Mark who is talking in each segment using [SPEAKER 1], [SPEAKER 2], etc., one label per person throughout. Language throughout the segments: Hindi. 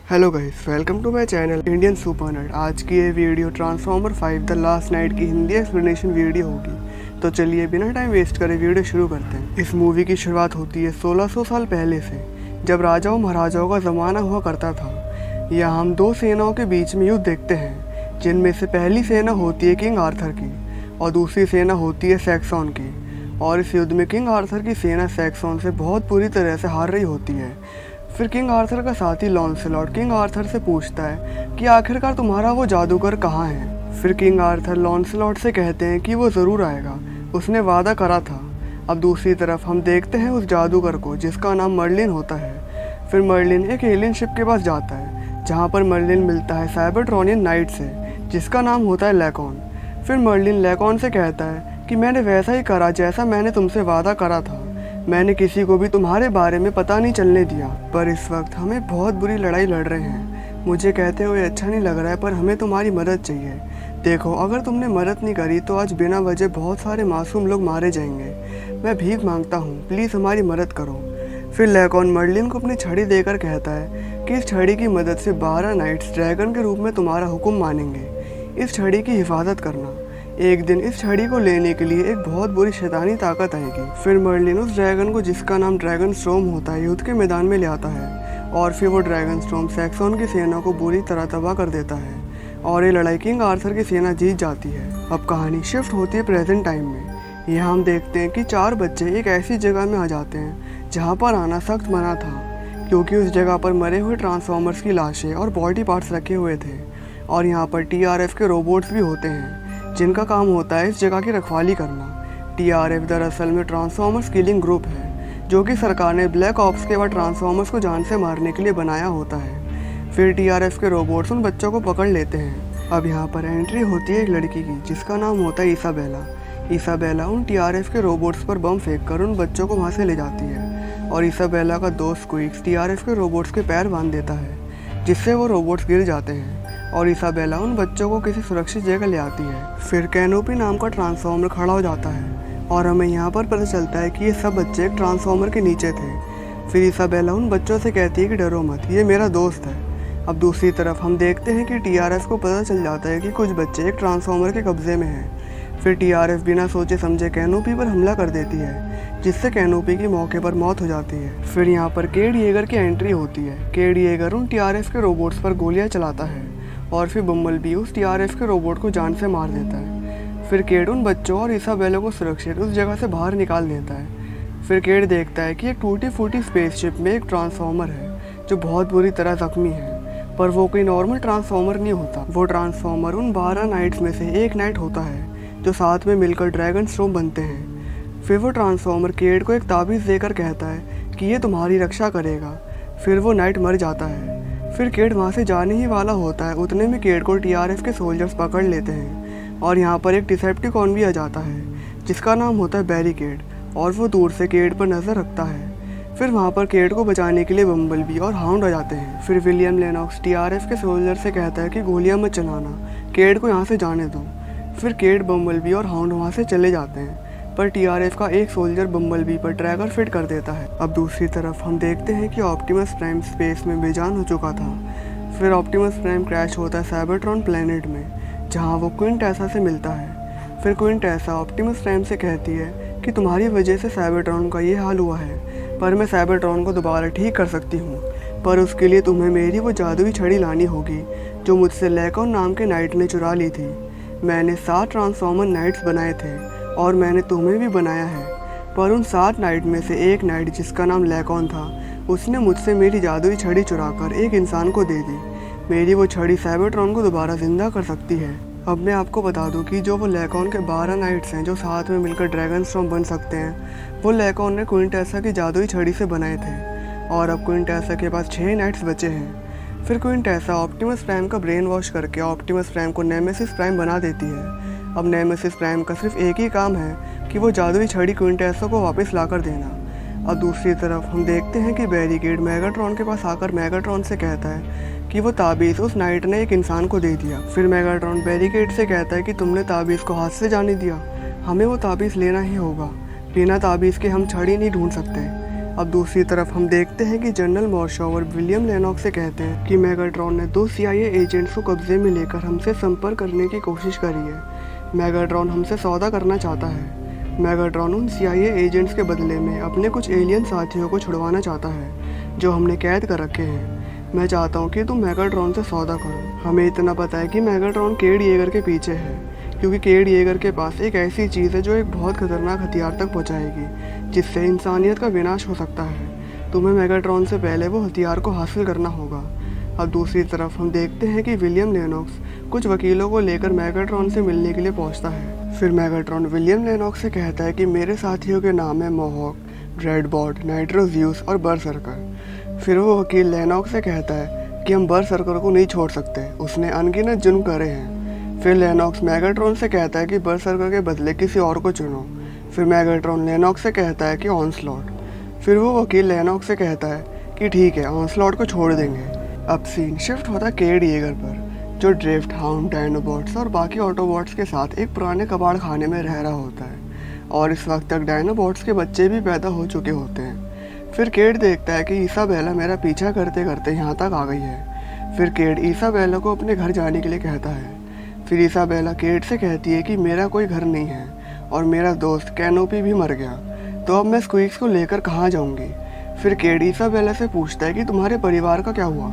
[SPEAKER 1] Hello guys, welcome to my channel Indian super nerd. आज की ये video transformer 5 the last knight की हिंदी एक्सप्लेनेशन वीडियो होगी। तो चलिए बिना टाइम वेस्ट करे वीडियो शुरू करते हैं। इस मूवी की शुरुआत होती है 1600 साल पहले से, जब राजाओं महाराजाओं का ज़माना हुआ करता था। यहाँ हम दो सेनाओं के बीच में युद्ध देखते हैं, जिनमें से पहली सेना होती है किंग आर्थर की और दूसरी सेना होती है सैक्सन की। और इस युद्ध में किंग आर्थर की सेना सैक्सन से बहुत बुरी तरह से हार रही होती है। फिर किंग आर्थर का साथी लॉन्सलॉट किंग आर्थर से पूछता है कि आखिरकार तुम्हारा वो जादूगर कहाँ है। फिर किंग आर्थर लॉन्सलॉट से कहते हैं कि वो ज़रूर आएगा, उसने वादा करा था। अब दूसरी तरफ हम देखते हैं उस जादूगर को, जिसका नाम मर्लिन होता है। फिर मर्लिन एक एलियन शिप के पास जाता है, जहाँ पर मर्लिन मिलता है साइबरट्रॉनियन नाइट से, जिसका नाम होता है लैकॉन। फिर मर्लिन लैकॉन से कहता है कि मैंने वैसा ही करा जैसा मैंने तुमसे वादा करा था, मैंने किसी को भी तुम्हारे बारे में पता नहीं चलने दिया। पर इस वक्त हमें बहुत बुरी लड़ाई लड़ रहे हैं, मुझे कहते हुए अच्छा नहीं लग रहा है, पर हमें तुम्हारी मदद चाहिए। देखो, अगर तुमने मदद नहीं करी तो आज बिना वजह बहुत सारे मासूम लोग मारे जाएंगे। मैं भीख मांगता हूँ, प्लीज़ हमारी मदद करो। फिर लैकॉन मर्लिन को अपनी छड़ी देकर कहता है कि इस छड़ी की मदद से 12 नाइट्स ड्रैगन के रूप में तुम्हारा हुक्म मानेंगे। इस छड़ी की हिफाजत करना। एक दिन इस छड़ी को लेने के लिए एक बहुत बुरी शैतानी ताकत आएगी। फिर मर्लिन उस ड्रैगन को, जिसका नाम ड्रैगन स्टॉर्म होता है, युद्ध के मैदान में ले आता है। और फिर वो ड्रैगन स्टॉर्म सैक्सन की सेना को बुरी तरह तबाह कर देता है और ये लड़ाई किंग आर्थर की सेना जीत जाती है। अब कहानी शिफ्ट होती है प्रेजेंट टाइम में। यहाँ हम देखते हैं कि 4 बच्चे एक ऐसी जगह में आ जाते हैं जहाँ पर आना सख्त मना था, क्योंकि उस जगह पर मरे हुए ट्रांसफॉर्मर्स की लाशें और बॉडी पार्ट्स रखे हुए थे। और यहाँ पर TRF के रोबोट्स भी होते हैं, जिनका काम होता है इस जगह की रखवाली करना। TRF दरअसल में ट्रांसफॉर्मर्स किलिंग ग्रुप है, जो कि सरकार ने ब्लैक ऑप्स के बाद ट्रांसफॉर्मर्स को जान से मारने के लिए बनाया होता है। फिर TRF के रोबोट्स उन बच्चों को पकड़ लेते हैं। अब यहाँ पर एंट्री होती है एक लड़की की, जिसका नाम होता है इसाबेला। इसाबेला उन TRF के रोबोट्स पर बम फेंक कर उन बच्चों को वहाँ से ले जाती है। और इसाबेला का दोस्त क्विक्स TRF के रोबोट्स के पैर बांध देता है, जिससे वो रोबोट्स गिर जाते हैं। और इसाबेला उन बच्चों को किसी सुरक्षित जगह ले आती है। फिर कैनोपी नाम का ट्रांसफॉर्मर खड़ा हो जाता है और हमें यहाँ पर पता चलता है कि ये सब बच्चे एक ट्रांसफॉर्मर के नीचे थे। फिर इसाबेला उन बच्चों से कहती है कि डरो मत, ये मेरा दोस्त है। अब दूसरी तरफ हम देखते हैं कि TRF को पता चल जाता है कि कुछ बच्चे एक ट्रांसफॉर्मर के कब्जे में हैं। फिर TRF बिना सोचे समझे कैनोपी पर हमला कर देती है, जिससे कैनोपी की मौके पर मौत हो जाती है। फिर यहाँ पर केड येगर की एंट्री होती है। केड येगर उन TRF के रोबोट्स पर गोलियाँ चलाता है और फिर बम्बलबी उस TRF के रोबोट को जान से मार देता है। फिर केड उन बच्चों और इसाबेला को सुरक्षित उस जगह से बाहर निकाल देता है। फिर केड देखता है कि एक टूटी फूटी स्पेसशिप में एक ट्रांसफॉर्मर है, जो बहुत बुरी तरह जख्मी है। पर वो कोई नॉर्मल ट्रांसफॉर्मर नहीं होता, वो ट्रांसफॉर्मर उन 12 नाइट्स में से एक नाइट होता है, जो साथ में मिलकर ड्रैगन स्टॉर्म बनते हैं। फिर वो ट्रांसफॉर्मर केड को एक ताबीज़ देकर कहता है कि ये तुम्हारी रक्षा करेगा। फिर वो नाइट मर जाता है। फिर केड वहाँ से जाने ही वाला होता है, उतने में केड को TRF के सोल्जर्स पकड़ लेते हैं। और यहाँ पर एक डिसेप्टिकॉन भी आ जाता है, जिसका नाम होता है बैरिकेड, और वो दूर से केड पर नज़र रखता है। फिर वहाँ पर केड को बचाने के लिए बम्बलबी और हाउंड आ जाते हैं। फिर विलियम लेनॉक्स TRF के सोल्जर से कहता है कि गोलियाँ मत चलाना, केड को यहाँ से जाने दो। फिर केड, बम्बलबी और हाउंड वहाँ से चले जाते हैं, पर TRF का एक सोल्जर बम्बलबी पर ट्रैकर फिट कर देता है। अब दूसरी तरफ हम देखते हैं कि ऑप्टिमस प्राइम स्पेस में बेजान हो चुका था। फिर ऑप्टिमस प्राइम क्रैश होता है साइबरट्रॉन प्लेनेट में, जहाँ वो क्वीन टेसा से मिलता है। फिर क्वीन टेसा ऑप्टिमस प्राइम से कहती है कि तुम्हारी वजह से साइबरट्रॉन का ये हाल हुआ है, पर मैं साइबरट्रॉन को दोबारा ठीक कर सकती हूँ। पर उसके लिए तुम्हें मेरी वो जादुई छड़ी लानी होगी, जो मुझसे लैकॉन नाम के नाइट ने चुरा ली थी। मैंने 7 ट्रांसफॉर्मर नाइट्स बनाए थे और मैंने तुम्हें भी बनाया है, पर उन 7 नाइट में से एक नाइट, जिसका नाम लैकॉन था, उसने मुझसे मेरी जादुई छड़ी चुराकर एक इंसान को दे दी। मेरी वो छड़ी साइबरट्रॉन को दोबारा जिंदा कर सकती है। अब मैं आपको बता दूं कि जो वो लैकॉन के 12 नाइट्स हैं, जो साथ में मिलकर ड्रैगन स्टॉर्म बन सकते हैं, वो लैकॉन ने क्वीन टेसा की जादुई छड़ी से बनाए थे। और अब क्वीन टेसा के पास 6 नाइट्स बचे हैं। फिर क्वीन टेसा ऑप्टिमस प्राइम का ब्रेन वॉश करके ऑप्टिमस प्राइम को नेमेसिस प्राइम बना देती है। अब नेमेसिस प्राइम का सिर्फ एक ही काम है कि वो जादुई छड़ी क्वीन टेसा को वापस लाकर देना। अब दूसरी तरफ हम देखते हैं कि बैरिकेड मेगाट्रॉन के पास आकर मेगाट्रॉन से कहता है कि वो ताबीज़ उस नाइट ने एक इंसान को दे दिया। फिर मेगाट्रॉन बैरिकेड से कहता है कि तुमने ताबीज़ को हाथ से जाने दिया, हमें वो ताबीज़ लेना ही होगा, बिना ताबीज़ के हम छड़ी नहीं ढूंढ सकते। अब दूसरी तरफ हम देखते हैं कि जनरल मॉर्शॉवर विलियम लेनॉक्स से कहते हैं कि मेगाट्रॉन ने 2 CIA एजेंट्स को कब्जे में लेकर हमसे संपर्क करने की कोशिश करी है। मेगाट्रॉन हमसे सौदा करना चाहता है। मेगाट्रॉन उन CIA एजेंट्स के बदले में अपने कुछ एलियन साथियों को छुड़वाना चाहता है जो हमने कैद कर रखे हैं। मैं चाहता हूँ कि तुम मेगाट्रॉन से सौदा करो। हमें इतना पता है कि मेगाट्रॉन केड येगर के पीछे है, क्योंकि केड येगर के पास एक ऐसी चीज़ है जो एक बहुत खतरनाक हथियार तक पहुंचाएगी, जिससे इंसानियत का विनाश हो सकता है। तुम्हें मेगाट्रॉन से पहले वो हथियार को हासिल करना होगा। अब दूसरी तरफ हम देखते हैं कि विलियम लेनॉक्स कुछ वकीलों को लेकर मेगाट्रॉन से मिलने के लिए पहुंचता है। फिर मेगाट्रॉन विलियम लेनॉक्स से कहता है कि मेरे साथियों के नाम है मोहॉक, ड्रेडबॉट, नाइट्रोज्यूस और बरसर्कर। फिर वो वकील लेनॉक्स से कहता है कि हम बरसर्कर को नहीं छोड़ सकते, उसने अनगिनत जुर्म करे हैं। फिर लेनॉक्स मेगाट्रॉन से कहता है कि बरसर्कर के बदले किसी और को चुनो। फिर मेगाट्रॉन लेनॉक्स से कहता है कि ऑनस्लॉट। फिर वो वकील लेनॉक्स से कहता है कि ठीक है, ऑनस्लॉट को छोड़ देंगे। अब सीन शिफ्ट होता है केड येगर पर, जो ड्रिफ्ट, हाउंड, डायनोबॉट्स और बाकी ऑटोबॉट्स के साथ एक पुराने कबाड़ खाने में रह रहा होता है, और इस वक्त तक डायनोबॉट्स के बच्चे भी पैदा हो चुके होते हैं। फिर केड देखता है कि इसाबेला मेरा पीछा करते करते यहाँ तक आ गई है। फिर केड इसाबेला को अपने घर जाने के लिए कहता है। फिर इसाबेला केड से कहती है कि मेरा कोई घर नहीं है और मेरा दोस्त कैनोपी भी मर गया, तो अब मैं स्क्वीक्स को लेकर कहाँ जाऊँगी। फिर केड इसाबेला से पूछता है कि तुम्हारे परिवार का क्या हुआ।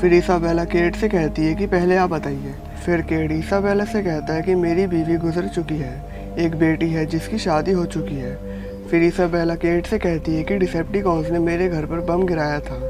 [SPEAKER 1] फिर इसाबेला केड से कहती है कि पहले आप बताइए। फिर केड इसाबेला से कहता है कि मेरी बीवी गुजर चुकी है, एक बेटी है जिसकी शादी हो चुकी है। फिर इसाबेला केड से कहती है कि डिसेप्टिकॉन्स ने मेरे घर पर बम गिराया था,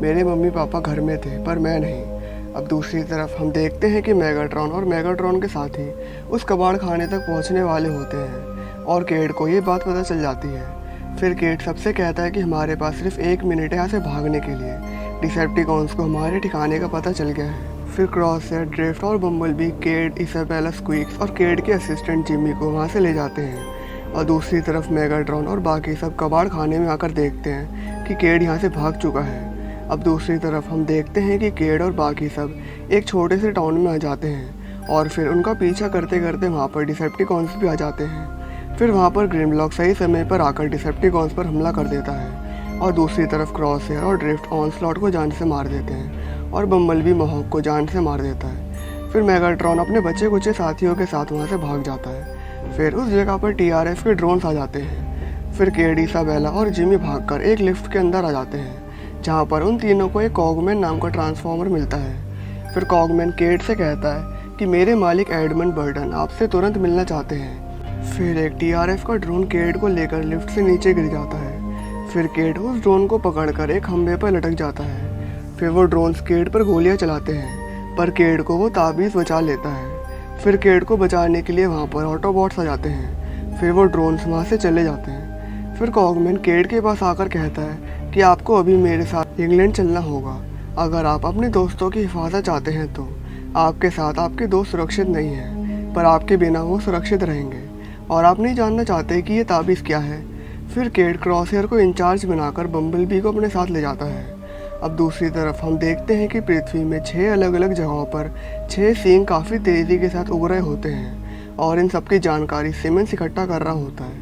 [SPEAKER 1] मेरे मम्मी पापा घर में थे पर मैं नहीं। अब दूसरी तरफ हम देखते हैं कि मेगाट्रॉन और मेगाट्रॉन के साथी उस कबाड़ खाने तक पहुंचने वाले होते हैं और केड को ये बात पता चल जाती है। फिर केड सबसे कहता है कि हमारे पास सिर्फ 1 मिनट है यहाँ से भागने के लिए, डिसेप्टिकॉन्स को हमारे ठिकाने का पता चल गया है। फिर क्रॉसहेयर, ड्रिफ्ट और बम्बलबी केड, इसाबेला, स्क्वीक्स और केड के असिस्टेंट जिमी को वहाँ से ले जाते हैं। और दूसरी तरफ मेगाट्रॉन और बाकी सब कबाड़ खाने में आकर देखते हैं कि केड यहाँ से भाग चुका है। अब दूसरी तरफ हम देखते हैं कि केड और बाकी सब एक छोटे से टाउन में आ जाते हैं और फिर उनका पीछा करते करते वहाँ पर डिसेप्टिकॉन्स भी आ जाते हैं। फिर वहाँ पर ग्रिमलॉक सही समय पर आकर डिसेप्टिकॉन्स पर हमला कर देता है और दूसरी तरफ क्रॉसहेयर और ड्रिफ्ट ऑनस्लॉट को जान से मार देते हैं और बम्बलबी मोहॉक को जान से मार देता है। फिर मेगाट्रॉन अपने बचे कुचे साथियों के साथ वहाँ से भाग जाता है। फिर उस जगह पर TRF के ड्रोन्स आ जाते हैं। फिर केड, इसाबेला और जिमी भागकर एक लिफ्ट के अंदर आ जाते हैं, जहाँ पर उन तीनों को एक कॉगमैन नाम का ट्रांसफॉर्मर मिलता है। फिर कॉगमैन केड से कहता है कि मेरे मालिक एडमंड बर्टन आपसे तुरंत मिलना चाहते हैं। फिर एक TRF का ड्रोन केड को लेकर लिफ्ट से नीचे गिर जाता है। फिर केड उस ड्रोन को पकड़कर एक खंभे पर लटक जाता है। फिर वो ड्रोन्स केड पर गोलियां चलाते हैं, पर केड को वो ताबीज़ बचा लेता है। फिर केड को बचाने के लिए वहाँ पर ऑटोबॉट्स आ जाते हैं। फिर वो ड्रोन्स वहाँ से चले जाते हैं। फिर कॉगमैन केड के पास आकर कहता है कि आपको अभी मेरे साथ इंग्लैंड चलना होगा। अगर आप अपने दोस्तों की हिफाजत चाहते हैं तो आपके साथ आपके दोस्त सुरक्षित नहीं हैं, पर आपके बिना वो सुरक्षित रहेंगे और आप नहीं जानना चाहते कि ये ताबीज़ क्या है। फिर केड क्रॉसहेयर को इंचार्ज बनाकर बम्बलबी को अपने साथ ले जाता है। अब दूसरी तरफ हम देखते हैं कि पृथ्वी में 6 अलग अलग जगहों पर 6 सींग काफ़ी तेज़ी के साथ उग रहे होते हैं और इन सबकी जानकारी सिमेंस इकट्ठा कर रहा होता है।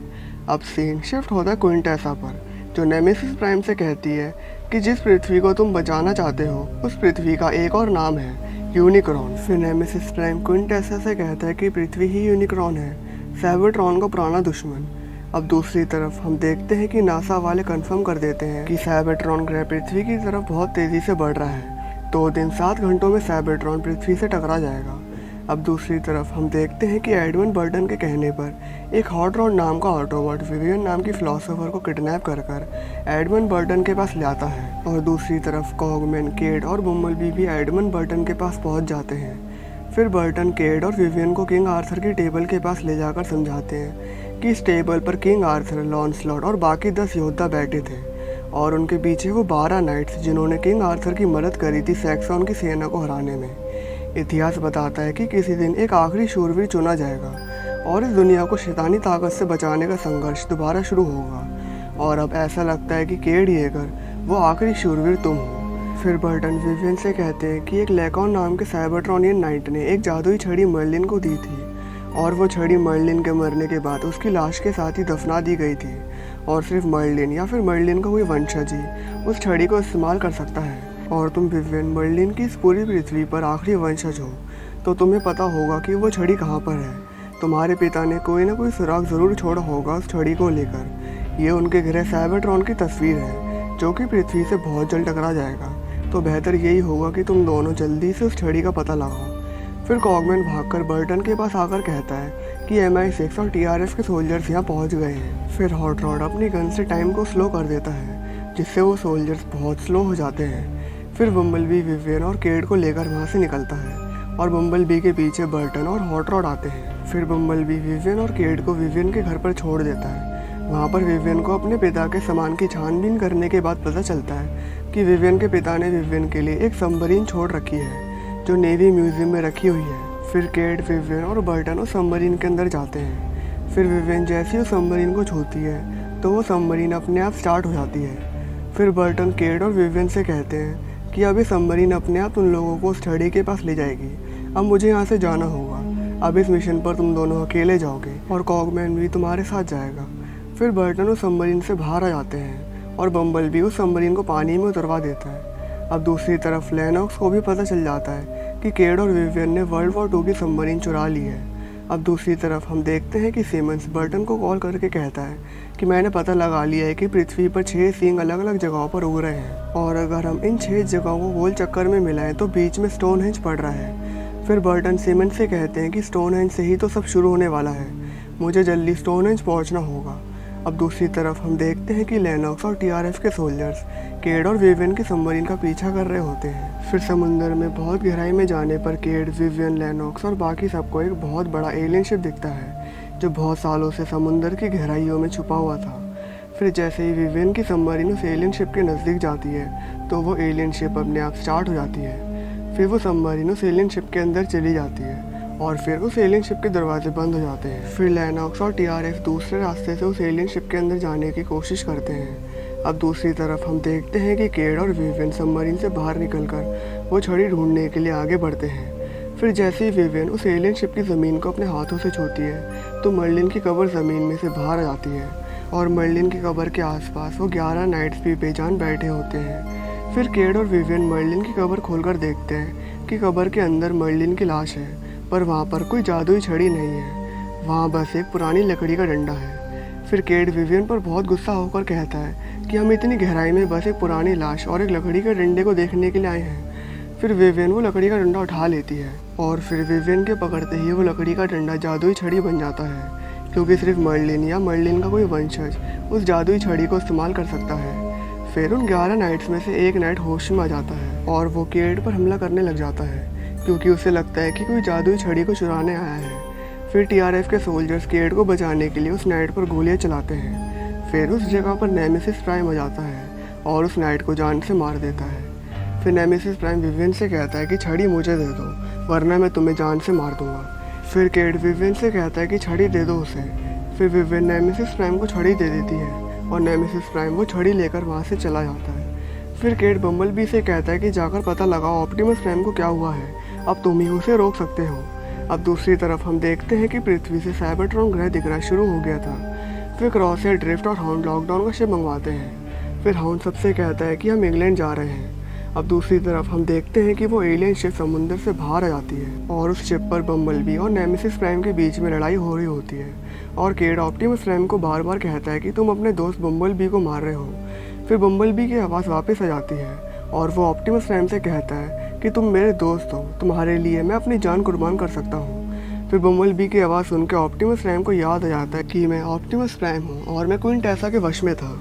[SPEAKER 1] अब सीन शिफ्ट होता है क्विंटेसा पर, जो नेमेसिस प्राइम से कहती है कि जिस पृथ्वी को तुम बचाना चाहते हो उस पृथ्वी का एक और नाम है यूनिक्रॉन। फिर नेमेसिस प्राइम क्विंटेसा से कहता है कि पृथ्वी ही यूनिक्रॉन है, साइबरट्रॉन का पुराना दुश्मन। अब दूसरी तरफ हम देखते हैं कि नासा वाले कंफर्म कर देते हैं कि साइबरट्रॉन ग्रह पृथ्वी की तरफ बहुत तेज़ी से बढ़ रहा है। 2 दिन 7 घंटों में साइबरट्रॉन पृथ्वी से टकरा जाएगा। अब दूसरी तरफ हम देखते हैं कि एडमंड बर्टन के कहने पर एक हॉट रॉड नाम का ऑटोबॉट विवियन नाम की फिलोसोफर को किडनैप कर एडमंड बर्टन के पास ले आता है। और दूसरी तरफ कॉगमैन, केड और बम्बलबी भी एडमंड बर्टन के पास पहुंच जाते हैं। फिर बर्टन केड और विवियन को किंग आर्थर की टेबल के पास ले जाकर समझाते हैं कि इस टेबल पर किंग आर्थर, लॉन्सलॉट और बाकी 10 योद्धा बैठे थे और उनके पीछे वो 12 नाइट्स जिन्होंने किंग आर्थर की मदद करी थी सैक्सन की सेना को हराने में। इतिहास बताता है कि किसी दिन एक आखिरी शूरवीर चुना जाएगा और इस दुनिया को शैतानी ताकत से बचाने का संघर्ष दोबारा शुरू होगा। और अब ऐसा लगता है कि केड येगर वो आखिरी शूरवीर तुम हो। फिर बर्टन विवियन से कहते हैं कि एक लेकॉन नाम के साइबरट्रॉनियन नाइट ने एक जादुई छड़ी मर्लिन को दी थी और वो छड़ी मर्लिन के मरने के बाद उसकी लाश के साथ ही दफना दी गई थी और सिर्फ मर्लिन या फिर मर्लिन का कोई वंशज ही उस छड़ी को इस्तेमाल कर सकता है। और तुम विवियन मर्लिन की इस पूरी पृथ्वी पर आखिरी वंशज हो, तो तुम्हें पता होगा कि वो छड़ी कहाँ पर है। तुम्हारे पिता ने कोई ना कोई सुराग ज़रूर छोड़ा होगा उस छड़ी को लेकर। ये उनके ग्रह साइबरट्रॉन की तस्वीर है, जो कि पृथ्वी से बहुत जल्द टकरा जाएगा। तो बेहतर यही होगा कि तुम दोनों जल्दी से उस छड़ी का पता लगाओ। फिर कॉगमैन भागकर बर्टन के पास आकर कहता है कि MI6 और TRF के सोल्जर्स यहाँ पहुँच गए हैं। फिर हॉट रॉड अपनी गन से टाइम को स्लो कर देता है, जिससे वो सोल्जर्स बहुत स्लो हो जाते हैं। फिर बम्बलबी विवियन और केट को लेकर वहाँ से निकलता है और बम्बलबी के पीछे बर्टन और हॉट रॉड आते हैं। फिर बम्बलबी विवियन और केट को विवियन के घर पर छोड़ देता है। वहाँ पर विवियन को अपने पिता के सामान की छानबीन करने के बाद पता चलता है कि विवियन के पिता ने विवियन के लिए एक सबमरीन छोड़ रखी है, जो नेवी म्यूजियम में रखी हुई है। फिर केट, विवियन और बर्टन उस सबमरीन के अंदर जाते हैं। फिर विवियन जैसे ही उस सबमरीन को छूती है तो वो सबमरीन अपने आप स्टार्ट हो जाती है। फिर बर्टन केट और विवियन से कहते हैं कि अब ये सबमरीन अपने आप उन लोगों को उस छड़ी के पास ले जाएगी। अब मुझे यहाँ से जाना होगा। अब इस मिशन पर तुम दोनों अकेले जाओगे और कॉगमैन भी तुम्हारे साथ जाएगा। फिर बर्टन उस सबमरीन से बाहर आ जाते हैं और बम्बलबी उस सबमरीन को पानी में उतरवा देता है। अब दूसरी तरफ लेनॉक्स को भी पता चल जाता है कि केट और विवियन ने वर्ल्ड वॉर 2 की सबमरीन चुरा ली है। अब दूसरी तरफ हम देखते हैं कि सिमंस बर्टन को कॉल करके कहता है कि मैंने पता लगा लिया है कि पृथ्वी पर 6 सींग अलग अलग जगहों पर उग रहे हैं, और अगर हम इन 6 जगहों को गोल चक्कर में मिलाएं तो बीच में स्टोनहेंज पड़ रहा है। फिर बर्टन सिमंस से कहते हैं कि स्टोनहेंज से ही तो सब शुरू होने वाला है, मुझे जल्दी स्टोनहेंज पहुंचना होगा। अब दूसरी तरफ हम देखते हैं कि लेनॉक्स और TRF के सोल्जर्स केट और विवियन की सबमरीन का पीछा कर रहे होते हैं। फिर समुंदर में बहुत गहराई में जाने पर केट, विवियन, लेनॉक्स और बाकी सबको एक बहुत बड़ा एलियन शिप दिखता है, जो बहुत सालों से समुंदर की गहराइयों में छुपा हुआ था। फिर जैसे ही विवियन की सबमरीन उस एलियन शिप के नज़दीक जाती है तो वो एलियन शिप अपने आप स्टार्ट हो जाती है। फिर वो सबमरीन उस एलियन शिप के अंदर चली जाती है और फिर उस एलियन शिप के दरवाजे बंद हो जाते हैं। फिर लेनॉक्स और TRF दूसरे रास्ते से उस एलियन शिप के अंदर जाने की कोशिश करते हैं। अब दूसरी तरफ हम देखते हैं कि केट और विवियन सबमरीन से बाहर निकलकर वो छड़ी ढूंढने के लिए आगे बढ़ते हैं। फिर जैसे ही विवियन उस एलियन शिप की ज़मीन को अपने हाथों से छूती है तो मर्लिन की कब्र ज़मीन में से बाहर आ जाती है और मर्लिन की कब्र के आसपास वो 11 नाइट्स भी बेजान बैठे होते हैं। फिर केट और विवियन मर्लिन की कब्र खोलकर देखते हैं कि कब्र के अंदर मर्लिन की लाश है, पर वहाँ पर कोई जादुई छड़ी नहीं है, वहाँ बस एक पुरानी लकड़ी का डंडा है। फिर केट विवियन पर बहुत गुस्सा होकर कहता है कि हम इतनी गहराई में बस एक पुरानी लाश और एक लकड़ी के डंडे को देखने के लिए आए हैं। फिर विवियन वो लकड़ी का डंडा उठा लेती है और फिर विवियन के पकड़ते ही वो लकड़ी का डंडा जादुई छड़ी बन जाता है, क्योंकि सिर्फ मर्लिन या मर्लिन का कोई वंशज उस जादुई छड़ी को इस्तेमाल कर सकता है। फिर उन 11 नाइट्स में से एक नाइट होश में आ जाता है और वो केट पर हमला करने लग जाता है, क्योंकि उसे लगता है कि कोई जादुई छड़ी को चुराने आया है। फिर TRF के सोल्जर्स केट को बचाने के लिए उस नाइट पर गोलियां चलाते हैं। फिर उस जगह पर नेमेसिस प्राइम आ जाता है और उस नाइट को जान से मार देता है। फिर नेमेसिस प्राइम विवियन से कहता है कि छड़ी मुझे दे दो, वरना मैं तुम्हें जान से मार दूंगा। फिर केट विवियन से कहता है कि छड़ी दे दो उसे। फिर विवियन नेमेसिस प्राइम को छड़ी दे देती है और नेमेसिस प्राइम वो छड़ी लेकर वहाँ से चला जाता है। फिर केट बम्बलबी से कहता है कि जाकर पता लगाओ ऑप्टिमस प्राइम को क्या हुआ है, अब तुम ही उसे रोक सकते हो। अब दूसरी तरफ हम देखते हैं कि पृथ्वी से साइबरट्रॉन ग्रह दिखना शुरू हो गया था। फिर क्रॉसहेयर, ड्रिफ्ट और हाउंड लॉकडाउन का शिप मंगवाते हैं। फिर हाउंड सबसे कहता है कि हम इंग्लैंड जा रहे हैं। अब दूसरी तरफ हम देखते हैं कि वो एलियन शिप समुद्र से बाहर आ जाती है और उस शिप पर बम्बलबी और नेमेसिस प्राइम के बीच में लड़ाई हो रही होती है और केट ऑप्टिमस प्राइम को बार बार कहता है कि तुम अपने दोस्त बम्बलबी को मार रहे हो। फिर बम्बलबी की आवाज़ वापस आ जाती है और वो ऑप्टिमस प्राइम से कहता है कि तुम मेरे दोस्त हो, तुम्हारे लिए मैं अपनी जान कुर्बान कर सकता हूँ। फिर बम्बलबी की आवाज़ सुन के ऑप्टिमस प्राइम को याद आ जाता है कि मैं ऑप्टिमस प्राइम हूँ और मैं क्वीन टेसा के वश में था।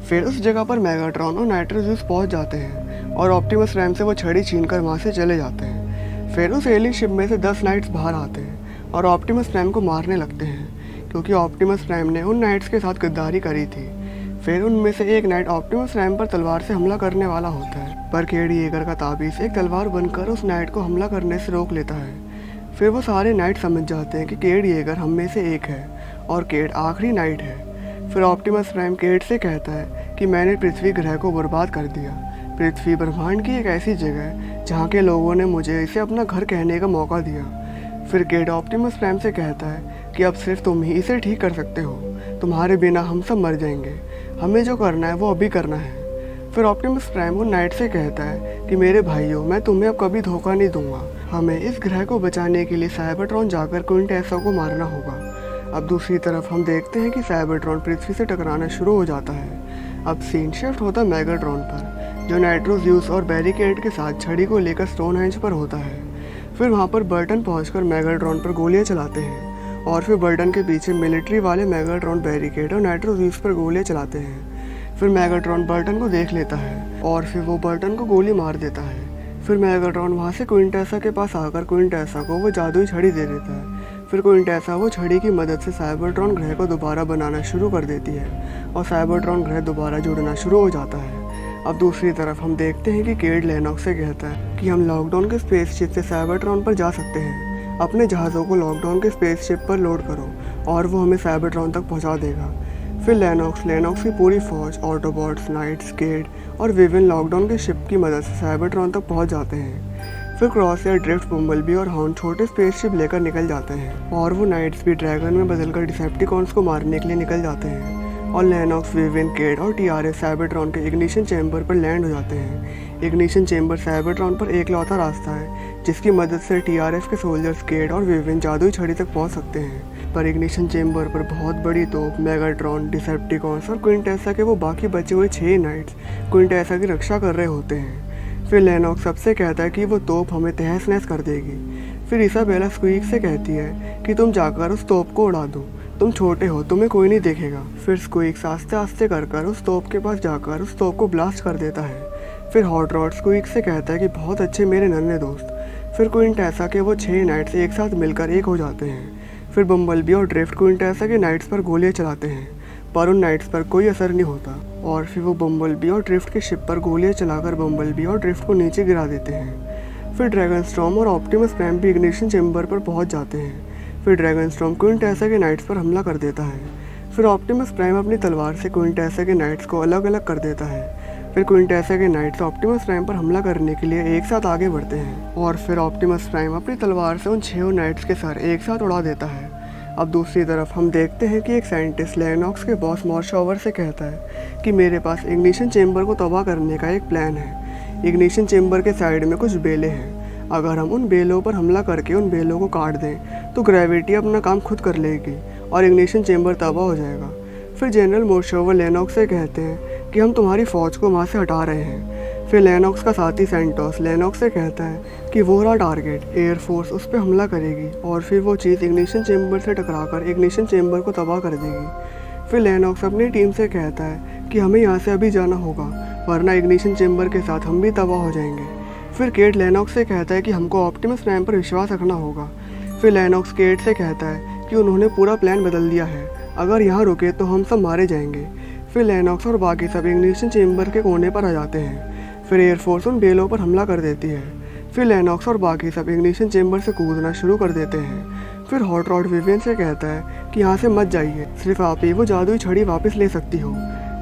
[SPEAKER 1] फिर उस जगह पर मेगाट्रॉन और नाइट्रोजस पहुँच जाते हैं और ऑप्टिमस प्राइम से वो छड़ी छीनकर वहाँ से चले जाते हैं। फिर उस एलियन शिप में से 10 नाइट्स बाहर आते हैं और ऑप्टिमस प्राइम को मारने लगते हैं, क्योंकि ऑप्टिमस प्राइम ने उन नाइट्स के साथ गद्दारी करी थी। फिर उनमें से एक नाइट ऑप्टिमस प्राइम पर तलवार से हमला करने वाला होता है, पर केट येगर का ताबीज़ एक तलवार बनकर उस नाइट को हमला करने से रोक लेता है। फिर वो सारे नाइट समझ जाते हैं कि केट येगर हम में से एक है और केट आखिरी नाइट है। फिर ऑप्टिमस प्राइम केट से कहता है कि मैंने पृथ्वी ग्रह को बर्बाद कर दिया। पृथ्वी ब्रह्मांड की एक ऐसी जगह है जहाँ के लोगों ने मुझे इसे अपना घर कहने का मौका दिया। फिर केट ऑप्टिमस प्राइम से कहता है कि अब सिर्फ तुम ही इसे ठीक कर सकते हो, तुम्हारे बिना हम सब मर जाएंगे। हमें जो करना है वो अभी करना है। फिर ऑप्टिमस प्राइम वो नाइट से कहता है कि मेरे भाइयों, मैं तुम्हें अब कभी धोखा नहीं दूंगा। हमें इस ग्रह को बचाने के लिए साइबरट्रॉन जाकर क्विंटेसा को मारना होगा। अब दूसरी तरफ हम देखते हैं कि साइबरट्रॉन पृथ्वी से टकराना शुरू हो जाता है। अब सीन शिफ्ट होता है मेगाट्रॉन पर, जो नाइट्रो ज़्यूस और बैरिकेड के साथ छड़ी को लेकर स्टोनहेंज पर होता है। फिर वहाँ पर बर्टन पहुंचकर मेगाट्रॉन पर गोलियां चलाते हैं और फिर बर्टन के पीछे मिलिट्री वाले मेगाट्रॉन बैरिकेड और नाइट्रो ज़्यूस पर गोलियां चलाते हैं। फिर मेगाट्रॉन बर्टन को देख लेता है और फिर वो बर्टन को गोली मार देता है। फिर मेगाट्रॉन वहाँ से क्विंटेसा के पास आकर क्विंटेसा को वो जादुई छड़ी दे देता है। फिर क्विंटेसा वो छड़ी की मदद से साइबरट्रॉन ग्रह को दोबारा बनाना शुरू कर देती है और साइबरट्रॉन ग्रह दोबारा जुड़ना शुरू हो जाता है। अब दूसरी तरफ हम देखते हैं कि केड लेनॉक्स से कहता है कि हम लॉकडाउन के स्पेसशिप से साइबरट्रॉन पर जा सकते हैं। अपने जहाज़ों को लॉकडाउन के स्पेसशिप पर लोड करो और वो हमें साइबरट्रॉन तक पहुंचा देगा। फिर लेनॉक्स की पूरी फौज, ऑटोबॉट्स, नाइट्स, केड और विविन लॉकडाउन के शिप की मदद से साइबरट्रॉन तक पहुंच जाते हैं। फिर क्रॉसएयर, ड्रिफ्ट, बम्बलबी और हाउंड छोटे स्पेसशिप लेकर निकल जाते हैं और वो नाइट्स भी ड्रैगन में बदलकर डिसेप्टिकॉन्स को मारने के लिए निकल जाते हैं। और लेनॉक्स, विविन, केड और टीआरएस साइबरट्रॉन के इग्निशन चैम्बर पर लैंड हो जाते हैं। इग्निशन चैम्बर साइबरट्रॉन पर एकलौता रास्ता है जिसकी मदद से टीआरएस के सोल्जर्स, केड और विविन जादुई छड़ी तक पहुंच सकते हैं। पर इग्निशन चैम्बर पर बहुत बड़ी तोप, मेगाट्रॉन, डिसेप्टिकॉन्स और क्विंटेसा के वो बाकी बचे हुए 6 नाइट्स क्विंटेसा की रक्षा कर रहे होते हैं। फिर लेनॉक्स सबसे कहता है कि वो तोप हमें तहस नहस कर देगी। फिर इसाबेला स्क्वीक से कहती है कि तुम जाकर उस तोप को उड़ा दो, तुम छोटे हो, तुम्हें कोई नहीं देखेगा। फिर स्क्वीक्स आस्ते आस्ते कर उस तोप के पास जाकर उस तोप को ब्लास्ट कर देता है। फिर हॉट रॉड स्क्वीक से कहता है कि बहुत अच्छे मेरे नन्हे दोस्त। फिर क्विंटेसा के वो 6 नाइट्स एक साथ मिलकर एक हो जाते हैं। फिर बम्बलबी और ड्रिफ्ट क्विंटेसा के नाइट्स पर गोलियां चलाते हैं पर उन नाइट्स पर कोई असर नहीं होता और फिर वो बम्बलबी और ड्रिफ्ट के शिप पर गोलियां चलाकर बम्बलबी और ड्रिफ्ट को नीचे गिरा देते हैं। फिर ड्रैगन स्टॉर्म और ऑप्टिमस प्राइम भी इग्निशन चैम्बर पर पहुंच जाते हैं। फिर ड्रैगन स्टॉर्म क्विंटेसा के नाइट्स पर हमला कर देता है। फिर ऑप्टिमस प्राइम अपनी तलवार से क्विंटेसा के नाइट्स को अलग अलग कर देता है। फिर क्विंटेसा के नाइट्स ऑप्टिमस प्राइम पर हमला करने के लिए एक साथ आगे बढ़ते हैं और फिर ऑप्टिमस प्राइम अपनी तलवार से उन 6 नाइट्स के सर एक साथ उड़ा देता है। अब दूसरी तरफ हम देखते हैं कि एक साइंटिस्ट लेनॉक्स के बॉस मॉर्शोवर से कहता है कि मेरे पास इग्निशन चेम्बर को तबाह करने का एक प्लान है। इग्निशन चेम्बर के साइड में कुछ बेलें हैं, अगर हम उन बेलों पर हमला करके उन बेलों को काट दें तो ग्रेविटी अपना काम खुद कर लेगी और इग्निशन चेम्बर तबाह हो जाएगा। फिर जनरल मॉर्शोवर लेनॉक्स से कहते हैं कि हम तुम्हारी फ़ौज को वहाँ से हटा रहे हैं। फिर लेनॉक्स का साथी सेंटोस लेनॉक्स से कहता है कि वो रहा टारगेट, एयरफोर्स उस पर हमला करेगी और फिर वो चीज़ इग्निशन चेम्बर से टकराकर इग्निशन चेम्बर को तबाह कर देगी। फिर लेनॉक्स अपनी टीम से कहता है कि हमें यहाँ से अभी जाना होगा वरना इग्निशन चेम्बर के साथ हम भी तबाह हो जाएंगे। फिर केट लेनॉक्स से कहता है कि हमको ऑप्टिमस प्राइम पर विश्वास रखना होगा। फिर लेनॉक्स केट से कहता है कि उन्होंने पूरा प्लान बदल दिया है, अगर यहाँ रुके तो हम सब मारे जाएंगे। फिर लेनॉक्स और बाकी सब इग्निशन चेम्बर के कोने पर आ जाते हैं। फिर एयरफोर्स उन बेलों पर हमला कर देती है। फिर लेनॉक्स और बाकी सब इग्निशन चेम्बर से कूदना शुरू कर देते हैं। फिर हॉट रॉड विवियन से कहता है कि यहाँ से मत जाइए, सिर्फ आप ही वो जादुई छड़ी वापस ले सकती हो।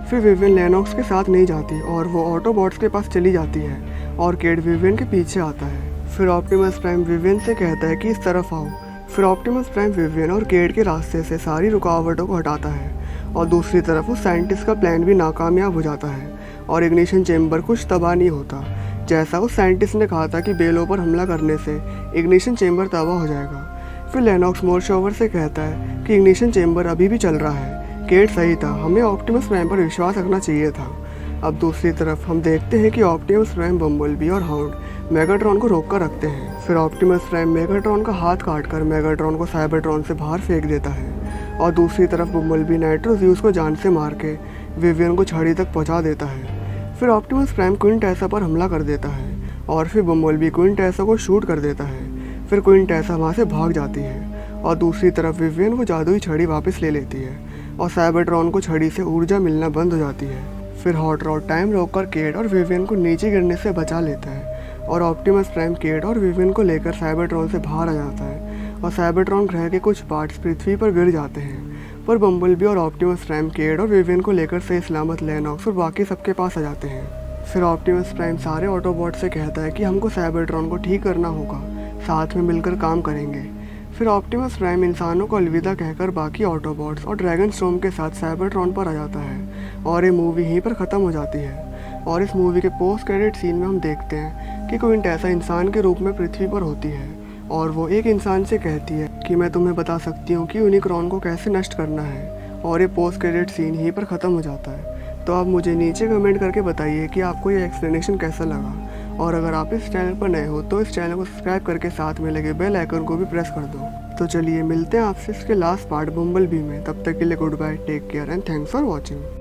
[SPEAKER 1] फिर विवियन लेनॉक्स के साथ नहीं जाती और वो ऑटोबॉट्स के पास चली जाती है और केड विवियन के पीछे आता है। फिर ऑप्टिमस प्राइम विवियन से कहता है कि इस तरफ आओ। फिर ऑप्टिमस प्राइम विवियन और केड के रास्ते से सारी रुकावटों को हटाता है और दूसरी तरफ उस साइंटिस्ट का प्लान भी नाकामयाब हो जाता है और इग्निशन चेम्बर कुछ तबाह नहीं होता। जैसा उस साइंटिस्ट ने कहा था कि बेलों पर हमला करने से इग्निशन चेम्बर तबाह हो जाएगा। फिर लेनॉक्स मॉर्शोवर से कहता है कि इग्निशन चेम्बर अभी भी चल रहा है, केट सही था, हमें ऑप्टिमस प्राइम पर विश्वास रखना चाहिए था। अब दूसरी तरफ हम देखते हैं कि ऑप्टिमस प्राइम बम्बलबी और हाउंड मेगाट्रॉन को रोक कर रखते हैं। फिर ऑप्टिमस प्राइम मेगाट्रॉन का हाथ काटकर मेगाट्रॉन को साइबरट्रॉन से बाहर फेंक देता है और दूसरी तरफ बम्बलबी नाइट्रो ज़्यूस को जान से मार के विवियन को छड़ी तक पहुंचा देता है। फिर ऑप्टिमस प्राइम क्विंटेसा पर हमला कर देता है और फिर बम्बलबी क्विंटेसा को शूट कर देता है। फिर क्विंटेसा वहाँ से भाग जाती है और दूसरी तरफ विवियन वो जादुई छड़ी वापस ले लेती है और साइबरट्रॉन को छड़ी से ऊर्जा मिलना बंद हो जाती है। फिर हॉट रॉड टाइम रोककर केट और विवियन को नीचे गिरने से बचा लेता है और ऑप्टिमस प्राइम केट और विवियन को लेकर साइबरट्रॉन से बाहर आ जाता है और साइबरट्रॉन ग्रह के कुछ पार्ट्स पृथ्वी पर गिर जाते हैं। पर बम्बलबी और ऑप्टिमस प्राइम केट और विवियन को लेकर सही सलामत लेनॉक्स और बाकी सबके पास आ जाते हैं। फिर ऑप्टिमस प्राइम सारे ऑटोबॉट से कहता है कि हमको साइबरट्रॉन को ठीक करना होगा, साथ में मिलकर काम करेंगे। फिर ऑप्टिमस प्राइम इंसानों को अलविदा कहकर बाकी ऑटोबॉट्स और ड्रैगन स्टॉर्म के साथ साइबरट्रॉन पर आ जाता है और ये मूवी यहीं पर ख़त्म हो जाती है। और इस मूवी के पोस्ट क्रेडिट सीन में हम देखते हैं कि क्विंटेसा इंसान के रूप में पृथ्वी पर होती है और वो एक इंसान से कहती है कि मैं तुम्हें बता सकती हूँ कि यूनिक्रॉन को कैसे नष्ट करना है, और ये पोस्ट क्रेडिट सीन यहीं पर ख़त्म हो जाता है। तो आप मुझे नीचे कमेंट करके बताइए कि आपको ये एक्सप्लेनेशन कैसा लगा, और अगर आप इस चैनल पर नए हो तो इस चैनल को सब्सक्राइब करके साथ में लगे बेल आइकन को भी प्रेस कर दो। तो चलिए मिलते हैं आपसे इसके लास्ट पार्ट बम्बल बी में। तब तक के लिए goodbye, take care and thanks for watching.